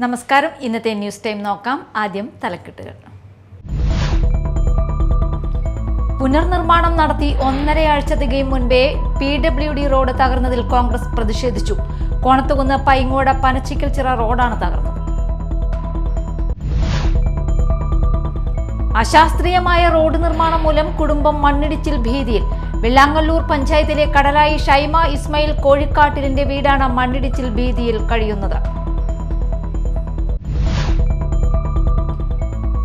നമസ്കാരം. ഇന്നത്തെ news time നോക്കാം. ആദ്യം തലക്കെട്ടുകൾ. പുനർനിർമ്മാണം നടത്തി 1.5 ആഴ്ച തികയും മുൻപേ PWD റോഡ് തകർന്നതിൽ കോൺഗ്രസ് പ്രതിഷേധിച്ചു. കോണത്തുകുന്ന് പൈങ്ങോട് പനച്ചിക്കൽച്ചിറ റോഡാണ് തകർന്നത്. അശാസ്ത്രീയമായ റോഡ് നിർമ്മാണം മൂലം കുടുംബം മണ്ണിടിച്ചിൽ ഭീതിയിൽ. വെള്ളാങ്ങല്ലൂർ പഞ്ചായത്തിലെ കടലായി ഷൈമ ഇസ്മായിൽ കോഴിക്കാട്ടിലിന്റെ വീടാണ് മണ്ണിടിച്ചിൽ ഭീതിയിൽ കഴിയുന്നത്.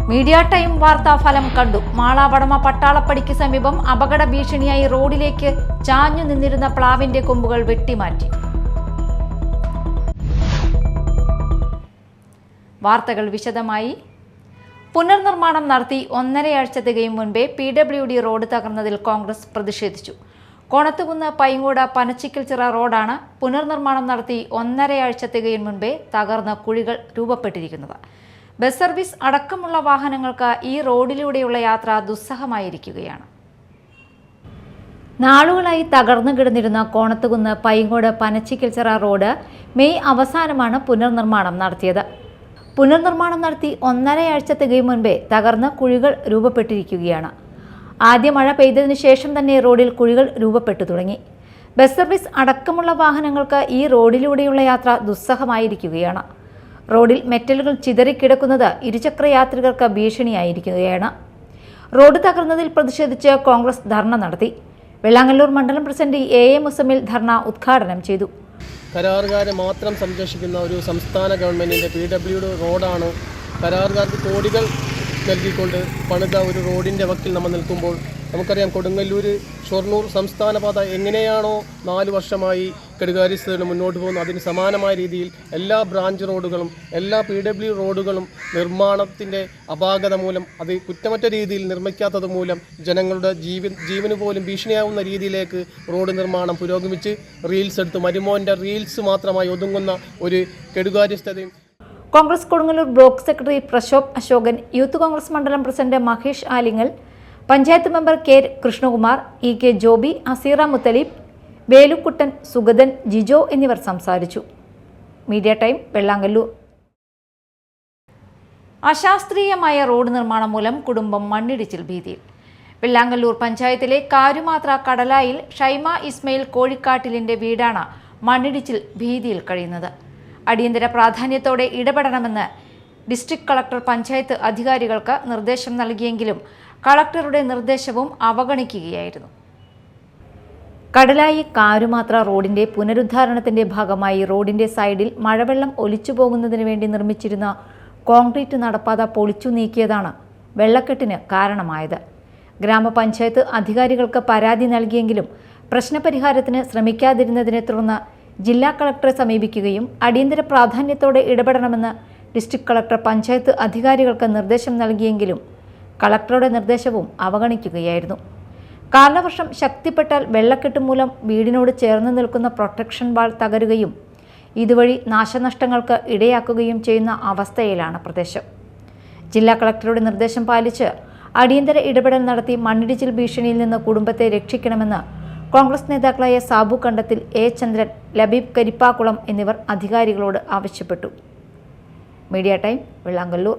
മീഡിയ ടൈം വാർത്താ ഫലം കണ്ടു. മാളാവടമ പട്ടാളപ്പടിക്ക് സമീപം അപകട ഭീഷണിയായി റോഡിലേക്ക് ചാഞ്ഞു നിന്നിരുന്ന പ്ലാവിന്റെ കൊമ്പുകൾ വെട്ടിമാറ്റി. വാർത്തകൾ വിശദമായി. പുനർനിർമ്മാണം നടത്തി 1.5 ആഴ്ച തികയും മുൻപേ PWD റോഡ് തകർന്നതിൽ കോൺഗ്രസ് പ്രതിഷേധിച്ചു. കോണത്തുകുന്ന് പൈങ്ങോട് പനച്ചിക്കൽച്ചിറ റോഡാണ് പുനർനിർമ്മാണം നടത്തി 1.5 ആഴ്ച തികയും മുൻപേ തകർന്ന കുഴികൾ രൂപപ്പെട്ടിരിക്കുന്നത്. ബസ് സർവീസ് അടക്കമുള്ള വാഹനങ്ങൾക്ക് ഈ റോഡിലൂടെയുള്ള യാത്ര ദുസ്സഹമായിരിക്കുകയാണ്. നാളുകളായി തകർന്നു കിടന്നിരുന്ന കോണത്തുകുന്ന് പൈങ്ങോട് പനച്ചിക്കൽച്ചിറ റോഡ് മെയ് അവസാനമാണ് പുനർനിർമ്മാണം നടത്തിയത്. പുനർനിർമ്മാണം നടത്തി 1.5 ആഴ്ച തികയും മുൻപേ തകർന്ന കുഴികൾ രൂപപ്പെട്ടിരിക്കുകയാണ്. ആദ്യ മഴ പെയ്തതിനു ശേഷം തന്നെ റോഡിൽ കുഴികൾ രൂപപ്പെട്ടു തുടങ്ങി. ബസ് സർവീസ് അടക്കമുള്ള വാഹനങ്ങൾക്ക് ഈ റോഡിലൂടെയുള്ള യാത്ര ദുസ്സഹമായിരിക്കുകയാണ്. റോഡിൽ മെറ്റലുകൾ ചിതറിക്കിടക്കുന്നത് ഇരുചക്ര യാത്രികർക്ക് ഭീഷണിയായിരിക്കുകയാണ്. റോഡ് തകർന്നതിൽ പ്രതിഷേധിച്ച് കോൺഗ്രസ് ധർണ നടത്തി. വെള്ളാങ്ങല്ലൂർ മണ്ഡലം പ്രസിഡന്റ് A.A. മുസമ്മിൽ ധർണ ഉദ്ഘാടനം ചെയ്തു. കരാറുകാരെ മാത്രം സംരക്ഷിക്കുന്ന ഒരു സംസ്ഥാന ഗവൺമെൻറ്റിൻ്റെ PWD റോഡാണ് കരാറുകാർക്ക് കോടികൾ നൽകിക്കൊണ്ട് പണിത ഒരു റോഡിൻ്റെ വക്കിൽ നമ്മൾ നിൽക്കുമ്പോൾ നമുക്കറിയാം, കൊടുങ്ങല്ലൂർ ഷൊർണൂർ സംസ്ഥാന പാത എങ്ങനെയാണോ 4 വർഷമായി കെടുകാര്യസ്ഥതയോടെ മുന്നോട്ട് പോകുന്നത്, അതിന് സമാനമായ രീതിയിൽ എല്ലാ ബ്രാഞ്ച് റോഡുകളും എല്ലാ PWD റോഡുകളും നിർമ്മാണത്തിൻ്റെ അപാകത മൂലം, അത് കുറ്റമറ്റ രീതിയിൽ നിർമ്മിക്കാത്തത് മൂലം ജനങ്ങളുടെ ജീവന് പോലും ഭീഷണിയാവുന്ന രീതിയിലേക്ക് റോഡ് നിർമ്മാണം പുരോഗമിച്ച് റീൽസ് എടുത്ത് മരുമോൻ്റെ റീൽസ് മാത്രമായി ഒതുങ്ങുന്ന ഒരു കെടുകാര്യസ്ഥതയും. Congress Kodungallur block secretary Prashobh Ashokan, youth Congress മണ്ഡലം പ്രസിഡന്റ് Mahesh Alingal, panchayat member K. Krishnakumar, E.K. Joby, Aseera Muthaleeb, Velukuttan, Sugathan, Jijo എന്നിവർ സംസാരിച്ചു. Media time Vellangallur. അശാസ്ത്രീയമായ റോഡ് നിർമ്മാണം മൂലം കുടുംബം മണ്ണിടിച്ചിൽ ഭീതിയിൽ. വെള്ളാങ്ങല്ലൂർ പഞ്ചായത്തിലെ കാരുമാത്ര കടലായിൽ ഷൈമ ഇസ്മായിൽ കോഴിക്കാട്ടിലിന്റെ വീടാണ് മണ്ണിടിച്ചിൽ ഭീതിയിൽ കഴിയുന്നത്. അടിയന്തര പ്രാധാന്യത്തോടെ ഇടപെടണമെന്ന് ഡിസ്ട്രിക്ട് കളക്ടർ പഞ്ചായത്ത് അധികാരികൾക്ക് നിർദ്ദേശം നൽകിയെങ്കിലും കളക്ടറുടെ നിർദ്ദേശവും അവഗണിക്കുകയായിരുന്നു. കടലായി കാരുമാത്ര റോഡിന്റെ പുനരുദ്ധാരണത്തിന്റെ ഭാഗമായി റോഡിന്റെ സൈഡിൽ മഴവെള്ളം ഒലിച്ചു പോകുന്നതിന് വേണ്ടി നിർമ്മിച്ചിരുന്ന കോൺക്രീറ്റ് നടപ്പാത പൊളിച്ചു നീക്കിയതാണ് വെള്ളക്കെട്ടിന് കാരണമായത്. ഗ്രാമപഞ്ചായത്ത് അധികാരികൾക്ക് പരാതി നൽകിയെങ്കിലും പ്രശ്നപരിഹാരത്തിന് ശ്രമിക്കാതിരുന്നതിനെ തുടർന്ന് ജില്ലാ കളക്ടറെ സമീപിക്കുകയും അടിയന്തര പ്രാധാന്യത്തോടെ ഇടപെടണമെന്ന് ഡിസ്ട്രിക്ട് കളക്ടർ പഞ്ചായത്ത് അധികാരികൾക്ക് നിർദ്ദേശം നൽകിയെങ്കിലും കളക്ടറുടെ നിർദ്ദേശവും അവഗണിക്കുകയായിരുന്നു. കാലവർഷം ശക്തിപ്പെട്ടാൽ വെള്ളക്കെട്ട് മൂലം വീടിനോട് ചേർന്ന് നിൽക്കുന്ന പ്രൊട്ടക്ഷൻ വാൾ തകരുകയും ഇതുവഴി നാശനഷ്ടങ്ങൾക്ക് ഇടയാക്കുകയും ചെയ്യുന്ന അവസ്ഥയിലാണ് പ്രദേശം. ജില്ലാ കളക്ടറുടെ നിർദ്ദേശം പാലിച്ച് അടിയന്തര ഇടപെടൽ നടത്തി മണ്ണിടിച്ചിൽ ഭീഷണിയിൽ നിന്ന് കുടുംബത്തെ രക്ഷിക്കണമെന്ന് കോൺഗ്രസ് നേതാക്കളായ സാബു കണ്ടത്തിൽ, A. ചന്ദ്രൻ, ലബീബ് കരിപ്പാക്കുളം എന്നിവർ അധികാരികളോട് ആവശ്യപ്പെട്ടു. Media time Vellangallur.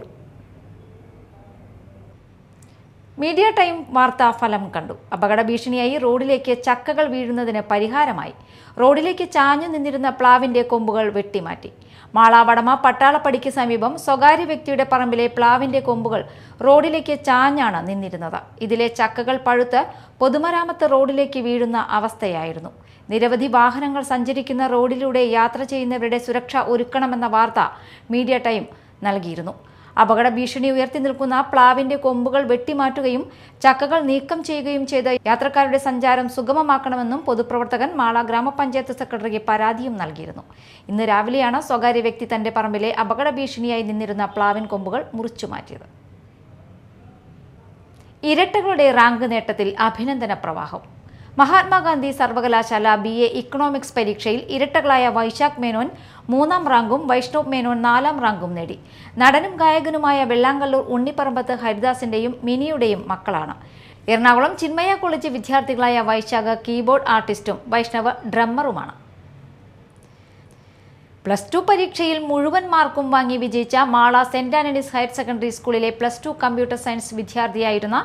Media time വാർത്താ ഫലം കണ്ടു. അപകട ഭീഷണിയായി റോഡിലേക്ക് ചക്കകൾ വീഴുന്നതിന് പരിഹാരമായി റോഡിലേക്ക് ചാഞ്ഞു നിന്നിരുന്ന പ്ലാവിന്റെ കൊമ്പുകൾ വെട്ടിമാറ്റി. മാളാവടമ പട്ടാളപ്പടിക്ക് സമീപം സ്വകാര്യ വ്യക്തിയുടെ പറമ്പിലെ പ്ലാവിന്റെ കൊമ്പുകൾ റോഡിലേക്ക് ചാഞ്ഞാണ് നിന്നിരുന്നത്. ഇതിലെ ചക്കകൾ പഴുത്ത് പൊതുമരാമത്ത് റോഡിലേക്ക് വീഴുന്ന അവസ്ഥയായിരുന്നു. നിരവധി വാഹനങ്ങൾ സഞ്ചരിക്കുന്ന റോഡിലൂടെ യാത്ര ചെയ്യുന്നവരുടെ സുരക്ഷ ഒരുക്കണമെന്ന വാർത്ത മീഡിയ ടൈം നൽകിയിരുന്നു. അപകട ഭീഷണി ഉയർത്തി നിൽക്കുന്ന പ്ലാവിന്റെ കൊമ്പുകൾ വെട്ടിമാറ്റുകയും ചക്കകൾ നീക്കം ചെയ്യുകയും ചെയ്ത് യാത്രക്കാരുടെ സഞ്ചാരം സുഗമമാക്കണമെന്നും പൊതുപ്രവർത്തകൻ മാള ഗ്രാമപഞ്ചായത്ത് സെക്രട്ടറിക്ക് പരാതിയും നൽകിയിരുന്നു. ഇന്ന് രാവിലെയാണ് സ്വകാര്യ വ്യക്തി തന്റെ പറമ്പിലെ അപകട ഭീഷണിയായി നിന്നിരുന്ന പ്ലാവിൻ കൊമ്പുകൾ മുറിച്ചുമാറ്റിയത്. ഇരട്ടകളുടെ റാങ്ക് നേട്ടത്തിൽ അഭിനന്ദന പ്രവാഹം. മഹാത്മാഗാന്ധി സർവകലാശാല BA ഇക്കണോമിക്സ് പരീക്ഷയിൽ ഇരട്ടകളായ വൈശാഖ് മേനോൻ 3ാം റാങ്കും വൈഷ്ണവ് മേനോൻ 4ാം റാങ്കും നേടി. നടനും ഗായകനുമായ വെള്ളാങ്ങല്ലൂർ ഉണ്ണിപ്പറമ്പത്ത് ഹരിദാസിന്റെയും മിനിയുടെയും മക്കളാണ്. എറണാകുളം ചിന്മയ കോളേജ് വിദ്യാർത്ഥികളായ വൈശാഖ് കീബോർഡ് ആർട്ടിസ്റ്റും വൈഷ്ണവ് ഡ്രമ്മറുമാണ്. +2 പരീക്ഷയിൽ മുഴുവൻ മാർക്കും വാങ്ങി വിജയിച്ച Mala saint Antony's higher secondary സ്കൂളിലെ +2 കമ്പ്യൂട്ടർ സയൻസ് വിദ്യാർത്ഥിയായിരുന്ന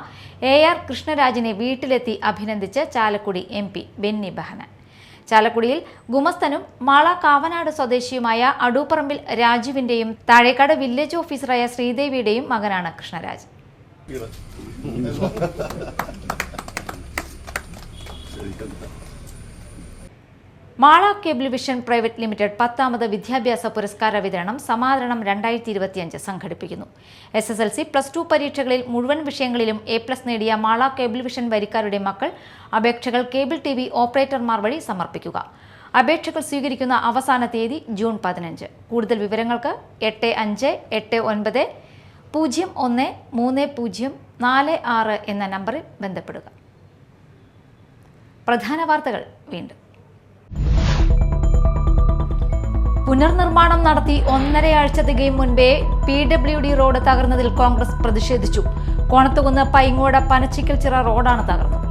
AR കൃഷ്ണരാജിനെ വീട്ടിലെത്തി അഭിനന്ദിച്ച് ചാലക്കുടി MP ബെന്നി ബെഹനാൻ. ചാലക്കുടിയിൽ ഗുമസ്തനും മാള കാവനാട് സ്വദേശിയുമായ അടൂപ്പറമ്പിൽ രാജുവിന്റെയും താഴേക്കാട് വില്ലേജ് ഓഫീസറായ ശ്രീദേവിയുടെയും മകനാണ് Krishnaraj. Mala cable vision private limited 10ാമത് വിദ്യാഭ്യാസ പുരസ്കാര വിതരണം സമാദരണം 2025 സംഘടിപ്പിക്കുന്നു. SSLC +2 പരീക്ഷകളിൽ മുഴുവൻ വിഷയങ്ങളിലും A+ നേടിയ മാള കേബിൾ വിഷൻ വരിക്കാരുടെ മക്കൾ അപേക്ഷകൾ കേബിൾ TV ഓപ്പറേറ്റർമാർ വഴി സമർപ്പിക്കുക. അപേക്ഷകൾ സ്വീകരിക്കുന്ന അവസാന തീയതി ജൂൺ 15. കൂടുതൽ വിവരങ്ങൾക്ക് 8589013046 എന്ന നമ്പറിൽ ബന്ധപ്പെടുക. പ്രധാന വാർത്തകൾ വീണ്ടും. പുനർനിർമ്മാണം നടത്തി 1.5 ആഴ്ച തികയും മുൻപേ PWD റോഡ് തകർന്നതിൽ കോൺഗ്രസ് പ്രതിഷേധിച്ചു. കോണത്തുകുന്ന് പൈങ്ങോട് പനച്ചിക്കൽച്ചിറ റോഡാണ് തകർന്നത്.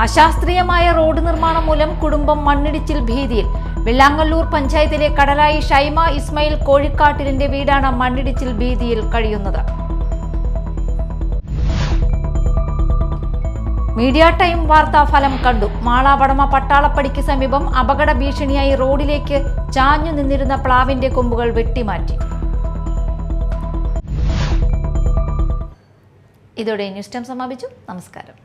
അശാസ്ത്രീയമായ റോഡ് നിർമ്മാണം മൂലം കുടുംബം മണ്ണിടിച്ചിൽ ഭീതിയിൽ. വെള്ളാങ്ങല്ലൂർ പഞ്ചായത്തിലെ കടലായി ഷൈമ ഇസ്മായിൽ കോഴിക്കാട്ടിലിന്റെ വീടാണ് മണ്ണിടിച്ചിൽ ഭീതിയിൽ കഴിയുന്നത്. മീഡിയ ടൈം വാർത്താ ഫലം കണ്ടു. മാള വടമ പട്ടാളപ്പടിക്ക് സമീപം അപകട ഭീഷണിയായി റോഡിലേക്ക് ചാഞ്ഞു നിന്നിരുന്ന പ്ലാവിന്റെ കൊമ്പുകൾ വെട്ടിമാറ്റി. ഇതോടെ ന്യൂസ് ടൈം സമാപിച്ചു. നമസ്കാരം.